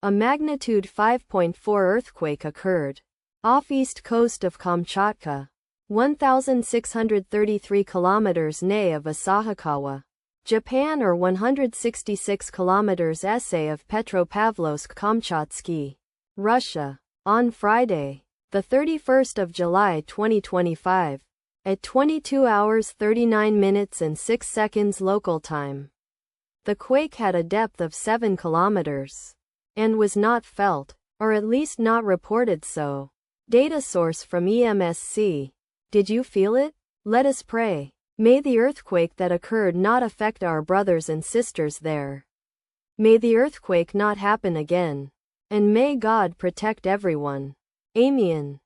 A magnitude 5.4 earthquake occurred off east coast of Kamchatka, 1,633 kilometers NE of Asahikawa, Japan, or 166 kilometers SA of Petropavlovsk-Kamchatsky, Russia, on Friday, the 31st of July 2025, at 22 hours 39 minutes and 6 seconds local time. The quake had a depth of 7 kilometers and was not felt, or at least not reported so. Data source from EMSC. Did you feel it? Let us pray. May the earthquake that occurred not affect our brothers and sisters there. May the earthquake not happen again. And may God protect everyone. Amen.